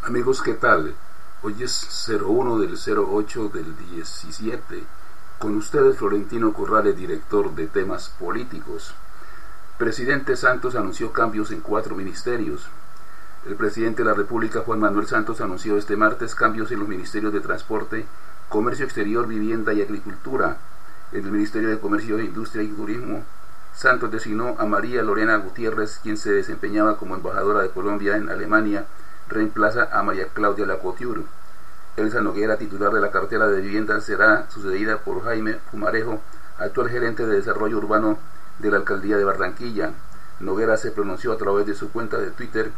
Amigos, ¿qué tal? Hoy es 01 del 08 del 17. Con ustedes Florentino Corrales, director de temas políticos. Presidente Santos anunció cambios en 4 ministerios. El presidente de la República, Juan Manuel Santos, anunció este martes cambios en los ministerios de Transporte, Comercio Exterior, Vivienda y Agricultura. En el Ministerio de Comercio, Industria y Turismo, Santos designó a María Lorena Gutiérrez, quien se desempeñaba como embajadora de Colombia en Alemania, reemplaza a María Claudia Lacouture. Elsa Noguera, titular de la cartera de vivienda, será sucedida por Jaime Fumarejo, actual gerente de desarrollo urbano de la alcaldía de Barranquilla. Noguera se pronunció a través de su cuenta de Twitter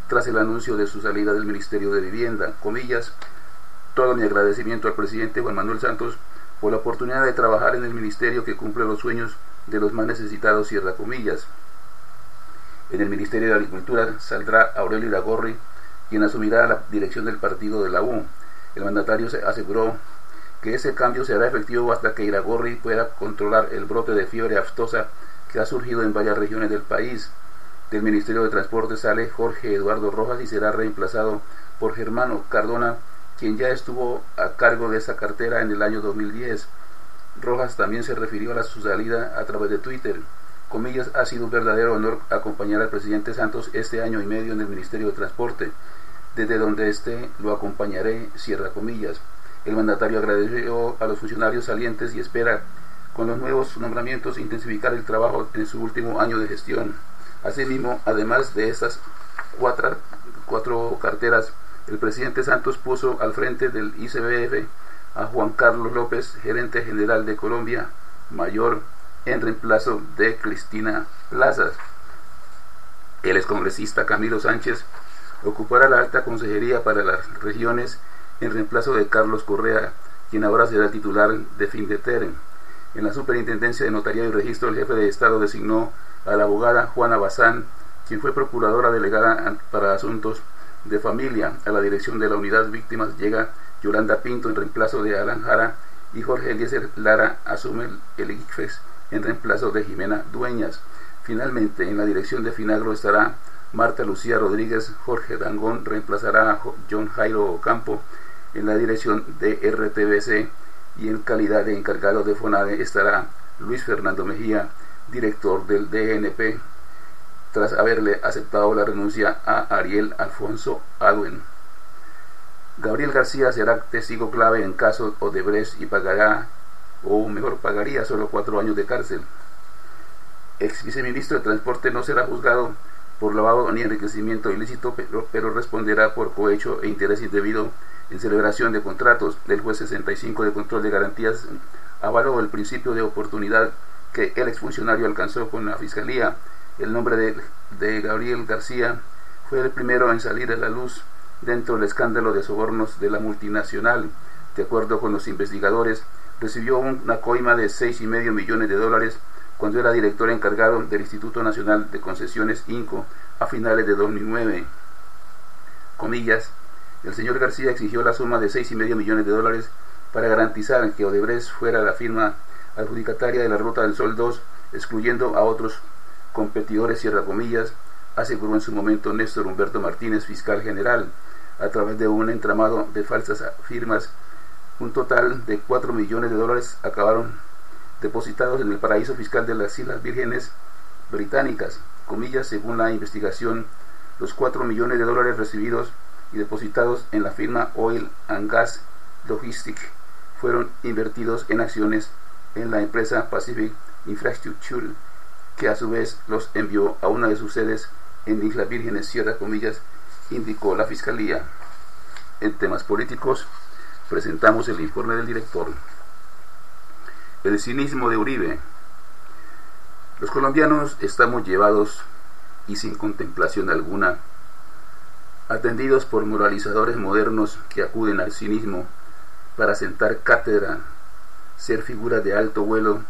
tras el anuncio de su salida del Ministerio de Vivienda. Comillas: todo mi agradecimiento al presidente Juan Manuel Santos por la oportunidad de trabajar en el ministerio que cumple los sueños de los más necesitados, cierra comillas. En el Ministerio de Agricultura saldrá Aurelio Iragorri, quien asumirá la dirección del partido de la U. El mandatario aseguró que ese cambio será efectivo hasta que Iragorri pueda controlar el brote de fiebre aftosa que ha surgido en varias regiones del país. Del Ministerio de Transporte sale Jorge Eduardo Rojas y será reemplazado por Germano Cardona, quien ya estuvo a cargo de esa cartera en el año 2010. Rojas también se refirió a su salida a través de Twitter. Comillas: ha sido un verdadero honor acompañar al presidente Santos este año y medio en el Ministerio de Transporte. Desde donde esté lo acompañaré, cierra comillas. El mandatario agradeció a los funcionarios salientes y espera, con los nuevos nombramientos, intensificar el trabajo en su último año de gestión. Asimismo, además de estas cuatro carteras, el presidente Santos puso al frente del ICBF a Juan Carlos López, gerente general de Colombia Mayor, en reemplazo de Cristina Plazas. El excongresista Camilo Sánchez ocupará la alta consejería para las regiones en reemplazo de Carlos Correa, quien ahora será titular de Findeter. En la superintendencia de notariado y registro, el jefe de Estado designó a la abogada Juana Bazán, quien fue procuradora delegada para asuntos de familia. A la dirección de la unidad víctimas llega Yolanda Pinto en reemplazo de Alan Jara, y Jorge Eliezer Lara asume el ICFES en reemplazo de Jimena Dueñas. Finalmente, en la dirección de Finagro estará Marta Lucía Rodríguez. Jorge Dangón reemplazará a John Jairo Ocampo en la dirección de RTBC, y en calidad de encargado de FONADE estará Luis Fernando Mejía, director del DNP, tras haberle aceptado la renuncia a Ariel Alfonso Aduen. Gabriel García será testigo clave en caso Odebrecht y pagaría solo 4 años de cárcel. Ex viceministro de Transporte no será juzgado por lavado ni enriquecimiento ilícito, pero responderá por cohecho e interés indebido en celebración de contratos. El juez 65 de control de garantías avaló el principio de oportunidad que el exfuncionario alcanzó con la Fiscalía. El nombre de Gabriel García fue el primero en salir a la luz dentro del escándalo de sobornos de la multinacional. De acuerdo con los investigadores, recibió una coima de $6,5 millones cuando era director encargado del Instituto Nacional de Concesiones INCO a finales de 2009. Comillas: el señor García exigió la suma de $6,5 millones para garantizar que Odebrecht fuera la firma adjudicataria de la Ruta del Sol 2, excluyendo a otros competidores, cierra comillas, aseguró en su momento Néstor Humberto Martínez, fiscal general. A través de un entramado de falsas firmas, un total de $4 millones acabaron depositados en el paraíso fiscal de las Islas Vírgenes Británicas. Comillas: según la investigación, los $4 millones recibidos y depositados en la firma Oil and Gas Logistics fueron invertidos en acciones en la empresa Pacific Infrastructure, que a su vez los envió a una de sus sedes en Islas Vírgenes, cierra comillas, indicó la Fiscalía. En temas políticos, presentamos el informe del director. El cinismo de Uribe. Los colombianos estamos llevados y sin contemplación alguna, atendidos por moralizadores modernos que acuden al cinismo para sentar cátedra, ser figuras de alto vuelo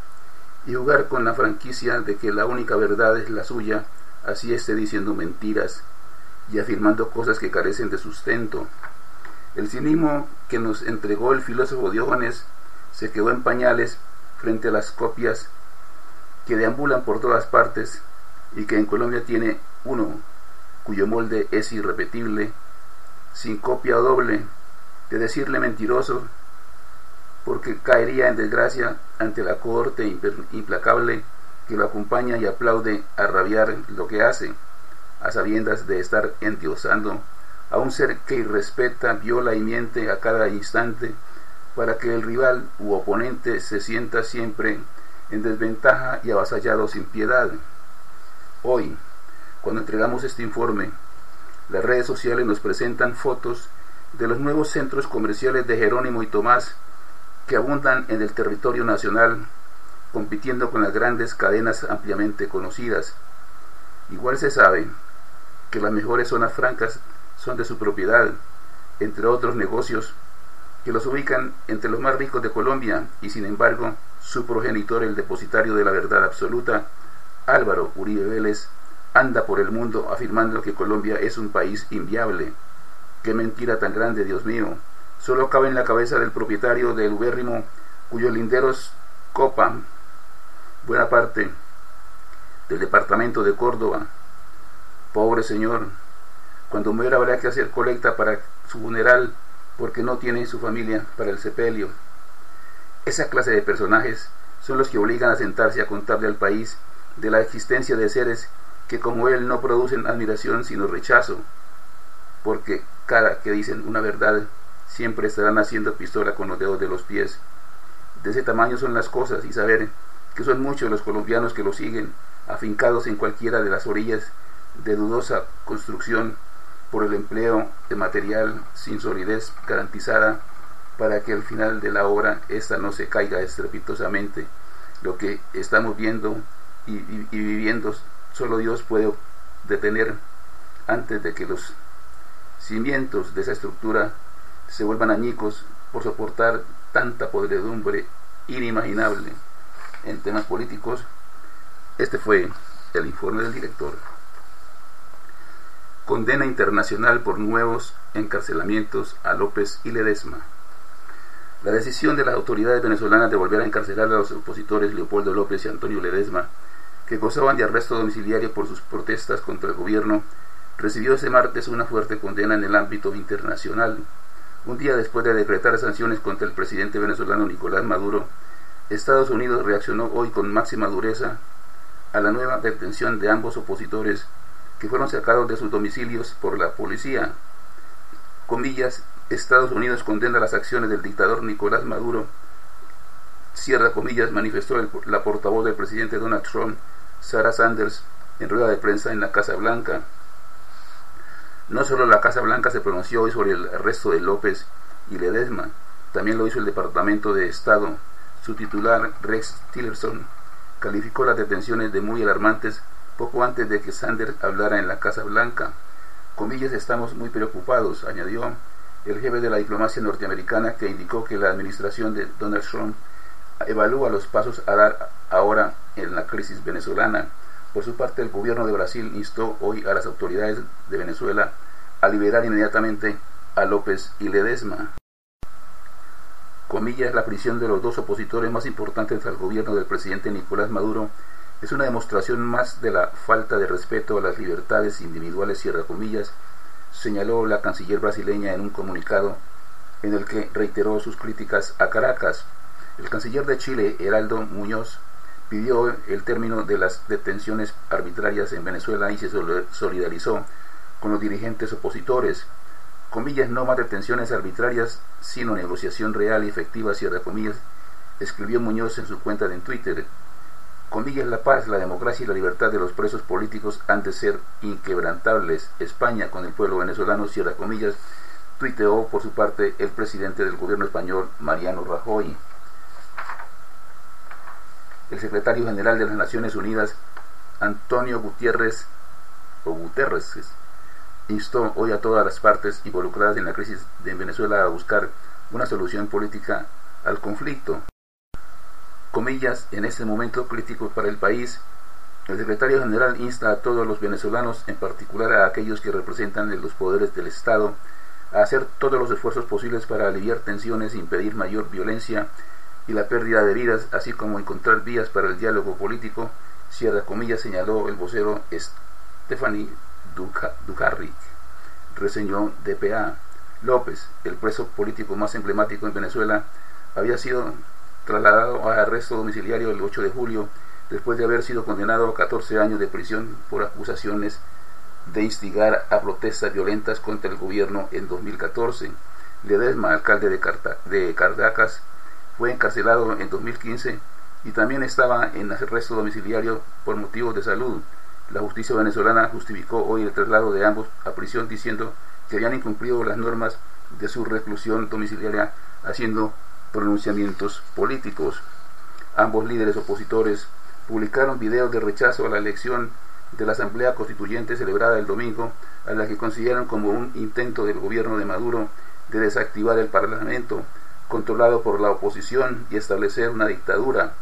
y jugar con la franquicia de que la única verdad es la suya, así esté diciendo mentiras y afirmando cosas que carecen de sustento. El cinismo que nos entregó el filósofo Diógenes se quedó en pañales frente a las copias que deambulan por todas partes y que en Colombia tiene uno cuyo molde es irrepetible, sin copia o doble, de decirle mentiroso, porque caería en desgracia ante la cohorte implacable que lo acompaña y aplaude a rabiar lo que hace, a sabiendas de estar endiosando a un ser que irrespeta, viola y miente a cada instante, para que el rival u oponente se sienta siempre en desventaja y avasallado sin piedad. Hoy, cuando entregamos este informe, las redes sociales nos presentan fotos de los nuevos centros comerciales de Jerónimo y Tomás que abundan en el territorio nacional, compitiendo con las grandes cadenas ampliamente conocidas. Igual se sabe que las mejores zonas francas son de su propiedad, entre otros negocios que los ubican entre los más ricos de Colombia, y sin embargo su progenitor, el depositario de la verdad absoluta, Álvaro Uribe Vélez, anda por el mundo afirmando que Colombia es un país inviable. ¡Qué mentira tan grande, Dios mío! Solo cabe en la cabeza del propietario del ubérrimo, cuyos linderos copan buena parte del departamento de Córdoba. Pobre señor, cuando muera habrá que hacer colecta para su funeral, porque no tiene su familia para el sepelio. Esa clase de personajes son los que obligan a sentarse a contarle al país de la existencia de seres que como él no producen admiración sino rechazo, porque cada que dicen una verdad siempre estarán haciendo pistola con los dedos de los pies. De ese tamaño son las cosas, y saber que son muchos los colombianos que lo siguen, afincados en cualquiera de las orillas de dudosa construcción, por el empleo de material sin solidez garantizada, para que al final de la obra ésta no se caiga estrepitosamente. Lo que estamos viendo y viviendo, solo Dios puede detener antes de que los cimientos de esa estructura se vuelvan añicos por soportar tanta podredumbre inimaginable. En temas políticos, este fue el informe del director. Condena internacional por nuevos encarcelamientos a López y Ledesma. La decisión de las autoridades venezolanas de volver a encarcelar a los opositores Leopoldo López y Antonio Ledesma, que gozaban de arresto domiciliario por sus protestas contra el gobierno, recibió ese martes una fuerte condena en el ámbito internacional. Un día después de decretar sanciones contra el presidente venezolano Nicolás Maduro, Estados Unidos reaccionó hoy con máxima dureza a la nueva detención de ambos opositores, que fueron sacados de sus domicilios por la policía. Comillas, Estados Unidos condena las acciones del dictador Nicolás Maduro, cierra comillas, manifestó la portavoz del presidente Donald Trump, Sarah Sanders, en rueda de prensa en la Casa Blanca. No solo la Casa Blanca se pronunció hoy sobre el arresto de López y Ledesma, también lo hizo el Departamento de Estado. Su titular, Rex Tillerson, calificó las detenciones de muy alarmantes poco antes de que Sanders hablara en la Casa Blanca. Comillas, estamos muy preocupados, añadió el jefe de la diplomacia norteamericana, que indicó que la administración de Donald Trump evalúa los pasos a dar ahora en la crisis venezolana. Por su parte, el gobierno de Brasil instó hoy a las autoridades de Venezuela a liberar inmediatamente a López y Ledesma. Comillas, la prisión de los dos opositores más importantes al gobierno del presidente Nicolás Maduro es una demostración más de la falta de respeto a las libertades individuales, cierra comillas, señaló la canciller brasileña en un comunicado en el que reiteró sus críticas a Caracas. El canciller de Chile, Heraldo Muñoz, pidió el término de las detenciones arbitrarias en Venezuela y se solidarizó con los dirigentes opositores. Comillas, no más detenciones arbitrarias, sino negociación real y efectiva, cierra comillas, escribió Muñoz en su cuenta en Twitter. Comillas, la paz, la democracia y la libertad de los presos políticos han de ser inquebrantables. España con el pueblo venezolano, cierra comillas, tuiteó por su parte el presidente del gobierno español, Mariano Rajoy. El secretario general de las Naciones Unidas, Antonio Guterres, instó hoy a todas las partes involucradas en la crisis de Venezuela a buscar una solución política al conflicto. Comillas, en este momento crítico para el país, el secretario general insta a todos los venezolanos, en particular a aquellos que representan los poderes del Estado, a hacer todos los esfuerzos posibles para aliviar tensiones e impedir mayor violencia y la pérdida de vidas, así como encontrar vías para el diálogo político, cierra comillas, señaló el vocero Stephanie Dujarric, reseñó DPA. López, el preso político más emblemático en Venezuela, había sido trasladado a arresto domiciliario el 8 de julio después de haber sido condenado a 14 años de prisión por acusaciones de instigar a protestas violentas contra el gobierno en 2014. Ledesma, alcalde de Caracas, fue encarcelado en 2015 y también estaba en arresto domiciliario por motivos de salud. La justicia venezolana justificó hoy el traslado de ambos a prisión diciendo que habían incumplido las normas de su reclusión domiciliaria haciendo pronunciamientos políticos. Ambos líderes opositores publicaron videos de rechazo a la elección de la Asamblea Constituyente celebrada el domingo, a la que consideran como un intento del gobierno de Maduro de desactivar el Parlamento, controlado por la oposición, y establecer una dictadura.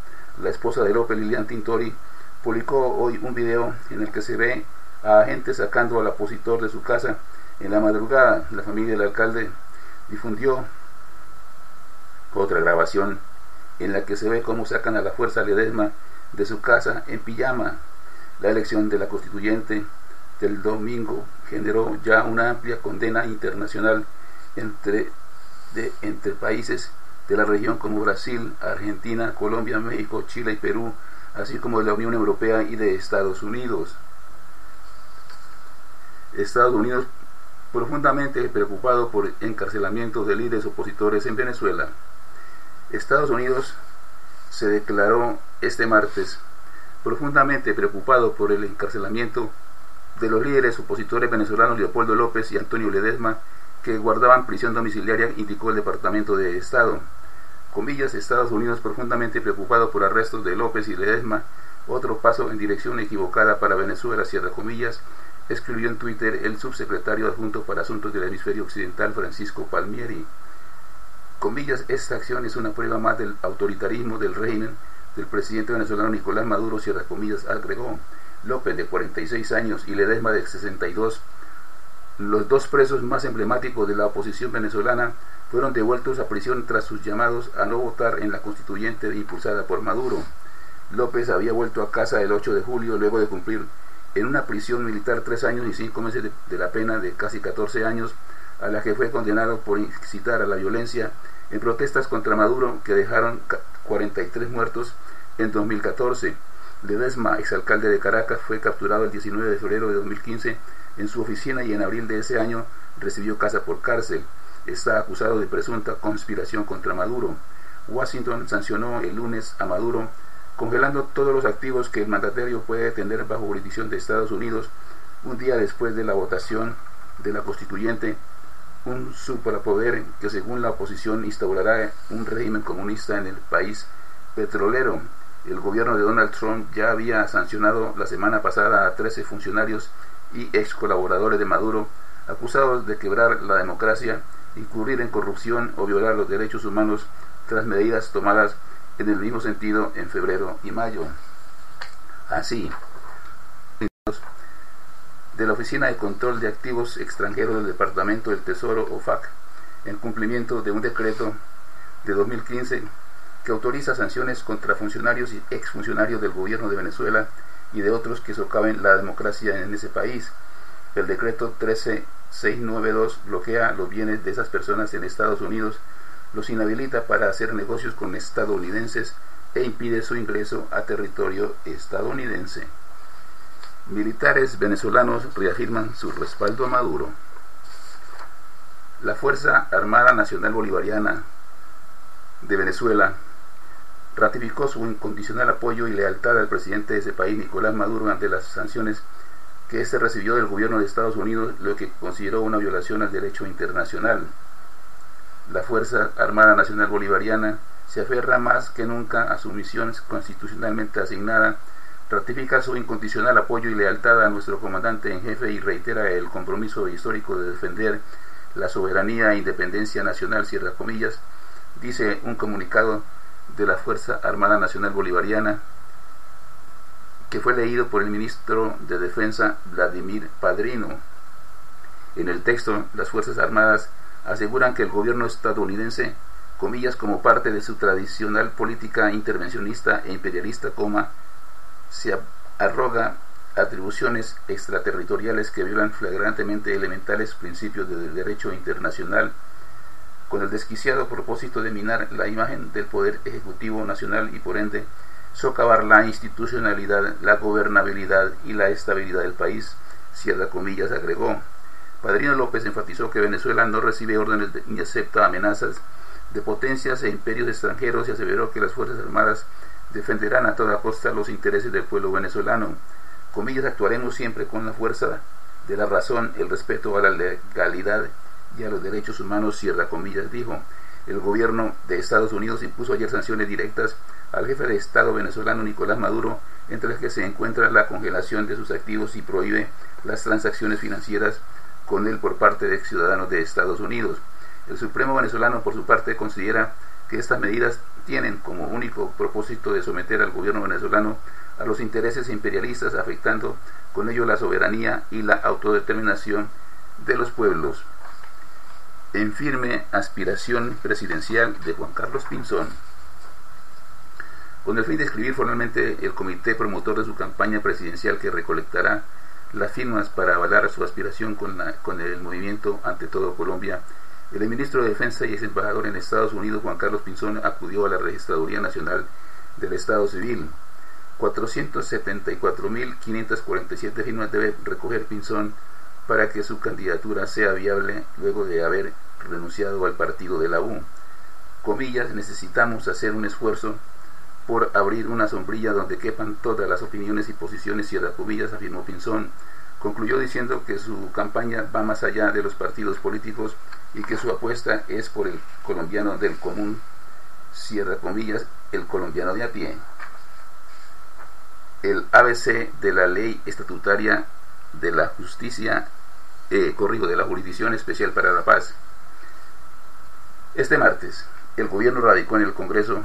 La esposa de López, Lilian Tintori, publicó hoy un video en el que se ve a agentes sacando al opositor de su casa en la madrugada. La familia del alcalde difundió otra grabación en la que se ve cómo sacan a la fuerza a Ledesma de su casa en pijama. La elección de la constituyente del domingo generó ya una amplia condena internacional entre países de la región como Brasil, Argentina, Colombia, México, Chile y Perú, así como de la Unión Europea y de Estados Unidos. Estados Unidos profundamente preocupado por encarcelamientos de líderes opositores en Venezuela. Estados Unidos se declaró este martes profundamente preocupado por el encarcelamiento de los líderes opositores venezolanos Leopoldo López y Antonio Ledesma, que guardaban prisión domiciliaria, indicó el Departamento de Estado. Comillas, Estados Unidos profundamente preocupado por arrestos de López y Ledesma, otro paso en dirección equivocada para Venezuela, cierra comillas, escribió en Twitter el subsecretario adjunto para Asuntos del Hemisferio Occidental, Francisco Palmieri. Comillas, esta acción es una prueba más del autoritarismo del régimen del presidente venezolano Nicolás Maduro, cierra comillas, agregó. López, de 46 años, y Ledesma, de 62, los dos presos más emblemáticos de la oposición venezolana, fueron devueltos a prisión tras sus llamados a no votar en la constituyente impulsada por Maduro. López había vuelto a casa el 8 de julio luego de cumplir en una prisión militar 3 años y 5 meses de la pena de casi 14 años, a la que fue condenado por incitar a la violencia en protestas contra Maduro que dejaron 43 muertos en 2014. Ledesma, exalcalde de Caracas, fue capturado el 19 de febrero de 2015 en su oficina y en abril de ese año recibió casa por cárcel. Está acusado de presunta conspiración contra Maduro. Washington sancionó el lunes a Maduro, congelando todos los activos que el mandatario puede tener bajo jurisdicción de Estados Unidos, un día después de la votación de la constituyente, un suprapoder que según la oposición instaurará un régimen comunista en el país petrolero. El gobierno de Donald Trump ya había sancionado la semana pasada a 13 funcionarios y ex colaboradores de Maduro, acusados de quebrar la democracia, incurrir en corrupción o violar los derechos humanos, tras medidas tomadas en el mismo sentido en febrero y mayo. Así, de la Oficina de Control de Activos Extranjeros del Departamento del Tesoro, OFAC, en cumplimiento de un decreto de 2015 que autoriza sanciones contra funcionarios y exfuncionarios del gobierno de Venezuela y de otros que socaven la democracia en ese país. El decreto 13692 bloquea los bienes de esas personas en Estados Unidos, los inhabilita para hacer negocios con estadounidenses e impide su ingreso a territorio estadounidense. Militares venezolanos reafirman su respaldo a Maduro. La Fuerza Armada Nacional Bolivariana de Venezuela ratificó su incondicional apoyo y lealtad al presidente de ese país, Nicolás Maduro, ante las sanciones que éste recibió del gobierno de Estados Unidos, lo que consideró una violación al derecho internacional. La Fuerza Armada Nacional Bolivariana se aferra más que nunca a su misión constitucionalmente asignada, ratifica su incondicional apoyo y lealtad a nuestro comandante en jefe y reitera el compromiso histórico de defender la soberanía e independencia nacional, cierra comillas, dice un comunicado de la Fuerza Armada Nacional Bolivariana que fue leído por el ministro de Defensa Vladimir Padrino. En el texto, las Fuerzas Armadas aseguran que el gobierno estadounidense, comillas, como parte de su tradicional política intervencionista e imperialista, se arroga atribuciones extraterritoriales que violan flagrantemente elementales principios del derecho internacional, con el desquiciado propósito de minar la imagen del Poder Ejecutivo Nacional y por ende socavar la institucionalidad, la gobernabilidad y la estabilidad del país, cierra comillas, agregó. Padrino López enfatizó que Venezuela no recibe órdenes ni acepta amenazas de potencias e imperios extranjeros y aseveró que las Fuerzas Armadas defenderán a toda costa los intereses del pueblo venezolano. Comillas, actuaremos siempre con la fuerza de la razón, el respeto a la legalidad y a los derechos humanos, cierra comillas, dijo. El gobierno de Estados Unidos impuso ayer sanciones directas al jefe de Estado venezolano Nicolás Maduro, entre las que se encuentra la congelación de sus activos y prohíbe las transacciones financieras con él por parte de ciudadanos de Estados Unidos. El Supremo venezolano, por su parte, considera que estas medidas tienen como único propósito de someter al gobierno venezolano a los intereses imperialistas, afectando con ello la soberanía y la autodeterminación de los pueblos. En firme aspiración presidencial de Juan Carlos Pinzón. Con el fin de escribir formalmente el comité promotor de su campaña presidencial que recolectará las firmas para avalar su aspiración con el movimiento Ante Todo Colombia, el ministro de Defensa y ex embajador en Estados Unidos, Juan Carlos Pinzón, acudió a la Registraduría Nacional del Estado Civil. 474.547 firmas debe recoger Pinzón para que su candidatura sea viable luego de haber renunciado al partido de la U. Comillas, necesitamos hacer un esfuerzo por abrir una sombrilla donde quepan todas las opiniones y posiciones, cierra comillas, afirmó Pinzón. Concluyó diciendo que su campaña va más allá de los partidos políticos y que su apuesta es por el colombiano del común, cierra comillas, el colombiano de a pie. El ABC de la ley estatutaria de la justicia, de la Jurisdicción Especial para la Paz. Este martes, el gobierno radicó en el Congreso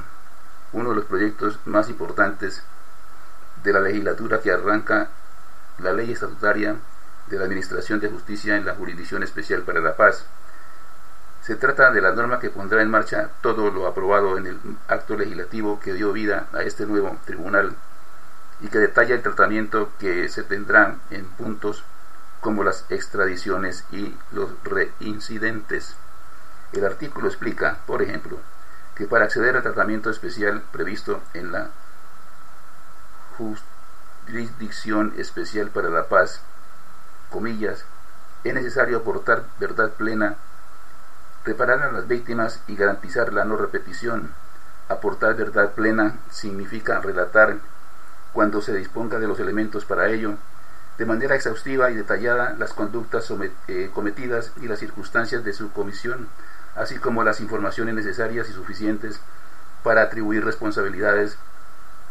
uno de los proyectos más importantes de la legislatura que arranca la ley estatutaria de la Administración de Justicia en la Jurisdicción Especial para la Paz. Se trata de la norma que pondrá en marcha todo lo aprobado en el acto legislativo que dio vida a este nuevo tribunal y que detalla el tratamiento que se tendrá en puntos como las extradiciones y los reincidentes. El artículo explica, por ejemplo, que para acceder al tratamiento especial previsto en la Jurisdicción Especial para la Paz, comillas, es necesario aportar verdad plena, reparar a las víctimas y garantizar la no repetición. Aportar verdad plena significa relatar, cuando se disponga de los elementos para ello, de manera exhaustiva y detallada las conductas cometidas y las circunstancias de su comisión, así como las informaciones necesarias y suficientes para atribuir responsabilidades,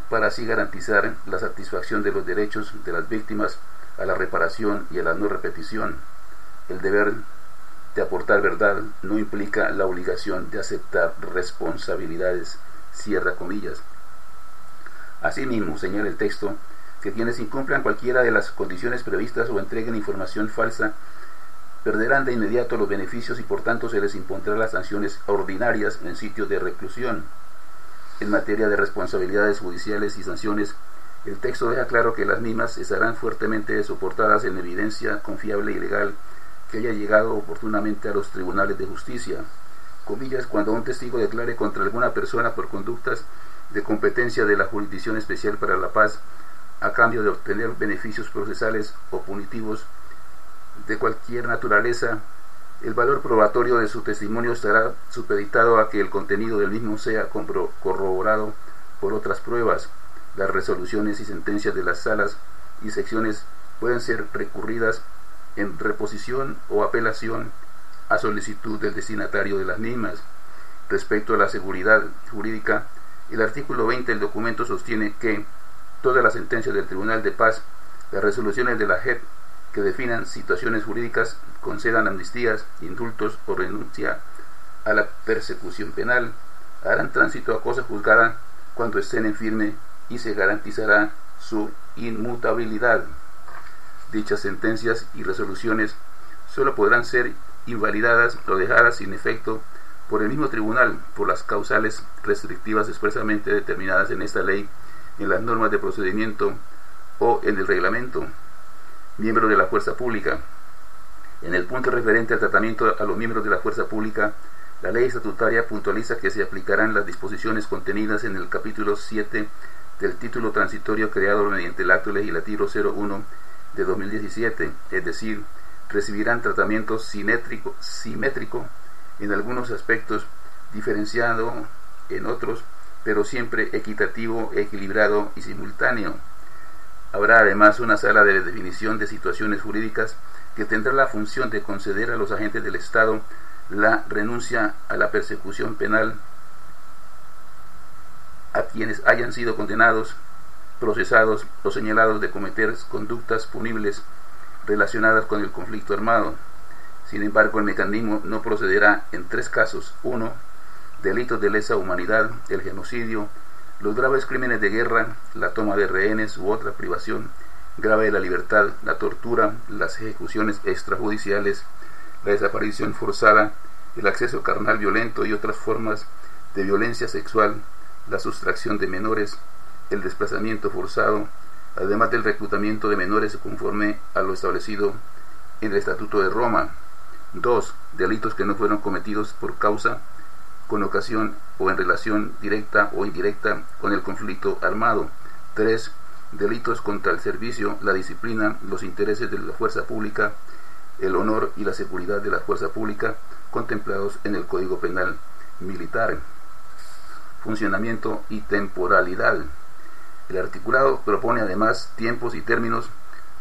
para así garantizar la satisfacción de los derechos de las víctimas a la reparación y a la no repetición. El deber de aportar verdad no implica la obligación de aceptar responsabilidades, cierra comillas. Asimismo, señala el texto, que quienes incumplan cualquiera de las condiciones previstas o entreguen información falsa perderán de inmediato los beneficios y por tanto se les impondrán las sanciones ordinarias en sitios de reclusión. En materia de responsabilidades judiciales y sanciones, el texto deja claro que las mismas estarán fuertemente soportadas en evidencia confiable y legal que haya llegado oportunamente a los tribunales de justicia. Comillas, cuando un testigo declare contra alguna persona por conductas de competencia de la Jurisdicción Especial para la Paz, a cambio de obtener beneficios procesales o punitivos de cualquier naturaleza, el valor probatorio de su testimonio estará supeditado a que el contenido del mismo sea corroborado por otras pruebas. Las resoluciones y sentencias de las salas y secciones pueden ser recurridas en reposición o apelación a solicitud del destinatario de las mismas. Respecto a la seguridad jurídica, el artículo 20 del documento sostiene que todas las sentencias del Tribunal de Paz, las resoluciones de la JEP que definan situaciones jurídicas, concedan amnistías, indultos o renuncia a la persecución penal, harán tránsito a cosa juzgada cuando estén en firme y se garantizará su inmutabilidad. Dichas sentencias y resoluciones solo podrán ser invalidadas o dejadas sin efecto por el mismo tribunal por las causales restrictivas expresamente determinadas en esta ley, en las normas de procedimiento o en el reglamento, miembro de la fuerza pública. En el punto referente al tratamiento a los miembros de la fuerza pública, la ley estatutaria puntualiza que se aplicarán las disposiciones contenidas en el capítulo 7 del título transitorio creado mediante el acto legislativo 01 de 2017, es decir, recibirán tratamiento simétrico en algunos aspectos, diferenciado en otros, pero siempre equitativo, equilibrado y simultáneo. Habrá además una sala de definición de situaciones jurídicas que tendrá la función de conceder a los agentes del Estado la renuncia a la persecución penal a quienes hayan sido condenados, procesados o señalados de cometer conductas punibles relacionadas con el conflicto armado. Sin embargo, el mecanismo no procederá en 3 casos: 1. Delitos de lesa humanidad, el genocidio, los graves crímenes de guerra, la toma de rehenes u otra privación grave de la libertad, la tortura, las ejecuciones extrajudiciales, la desaparición forzada, el acceso carnal violento y otras formas de violencia sexual, la sustracción de menores, el desplazamiento forzado, además del reclutamiento de menores conforme a lo establecido en el Estatuto de Roma. 2. Delitos que no fueron cometidos por causa, con ocasión o en relación directa o indirecta con el conflicto armado. 3. Delitos contra el servicio, la disciplina, los intereses de la fuerza pública, el honor y la seguridad de la fuerza pública, contemplados en el Código Penal Militar. Funcionamiento y temporalidad. El articulado propone además tiempos y términos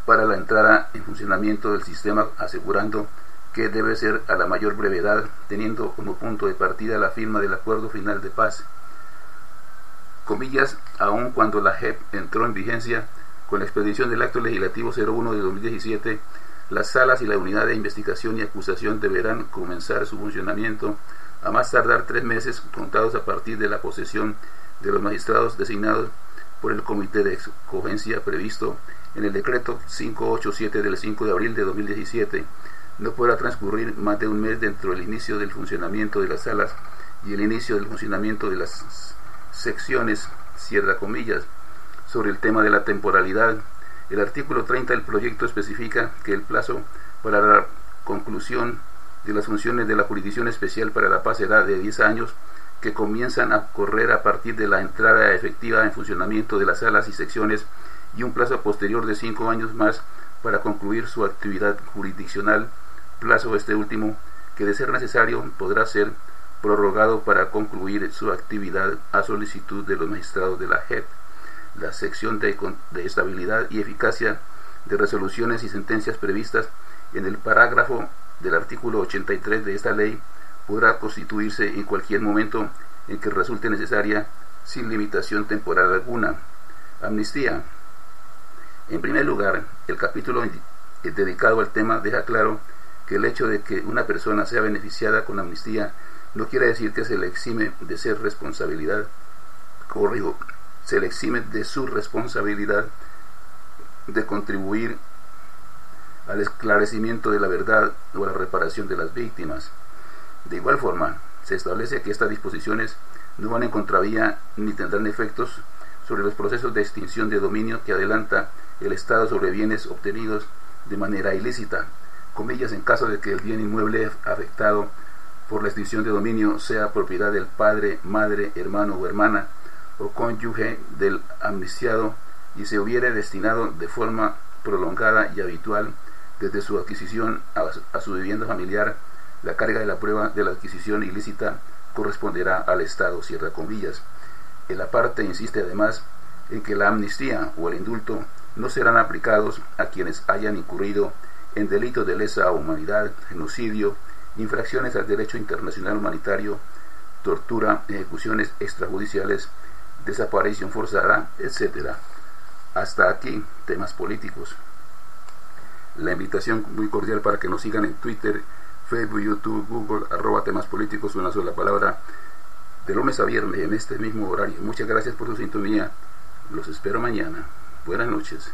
para la entrada en funcionamiento del sistema, asegurando que debe ser a la mayor brevedad, teniendo como punto de partida la firma del acuerdo final de paz. Comillas, aun cuando la JEP entró en vigencia con la expedición del acto legislativo 01 de 2017, las salas y la unidad de investigación y acusación deberán comenzar su funcionamiento a más tardar 3 meses contados a partir de la posesión de los magistrados designados por el Comité de Escogencia previsto en el decreto 587 del 5 de abril de 2017. No podrá transcurrir más de un mes dentro del inicio del funcionamiento de las salas y el inicio del funcionamiento de las secciones, cierra comillas. Sobre el tema de la temporalidad, el artículo 30 del proyecto especifica que el plazo para la conclusión de las funciones de la Jurisdicción Especial para la Paz será de 10 años, que comienzan a correr a partir de la entrada efectiva en funcionamiento de las salas y secciones, y un plazo posterior de 5 años más para concluir su actividad jurisdiccional, plazo este último que, de ser necesario, podrá ser prorrogado para concluir su actividad a solicitud de los magistrados de la JEP. La sección de estabilidad y eficacia de resoluciones y sentencias previstas en el parágrafo del artículo 83 de esta ley podrá constituirse en cualquier momento en que resulte necesaria, sin limitación temporal alguna. Amnistía. En primer lugar, el capítulo dedicado al tema deja claro que el hecho de que una persona sea beneficiada con amnistía no quiere decir que se le exime de ser responsabilidad. Se le exime de su responsabilidad de contribuir al esclarecimiento de la verdad o a la reparación de las víctimas. De igual forma, se establece que estas disposiciones no van en contravía ni tendrán efectos sobre los procesos de extinción de dominio que adelanta el Estado sobre bienes obtenidos de manera ilícita, comillas, en caso de que el bien inmueble afectado por la extinción de dominio sea propiedad del padre, madre, hermano o hermana o cónyuge del amnistiado y se hubiere destinado de forma prolongada y habitual desde su adquisición a su vivienda familiar. La carga de la prueba de la adquisición ilícita corresponderá al Estado, cierra comillas. El aparte insiste además en que la amnistía o el indulto no serán aplicados a quienes hayan incurrido en delitos de lesa humanidad, genocidio, infracciones al derecho internacional humanitario, tortura, ejecuciones extrajudiciales, desaparición forzada, etc. Hasta aquí, temas políticos. La invitación muy cordial para que nos sigan en Twitter, Facebook, YouTube, Google, @temas políticos, una sola palabra, de lunes a viernes en este mismo horario. Muchas gracias por su sintonía. Los espero mañana. Buenas noches.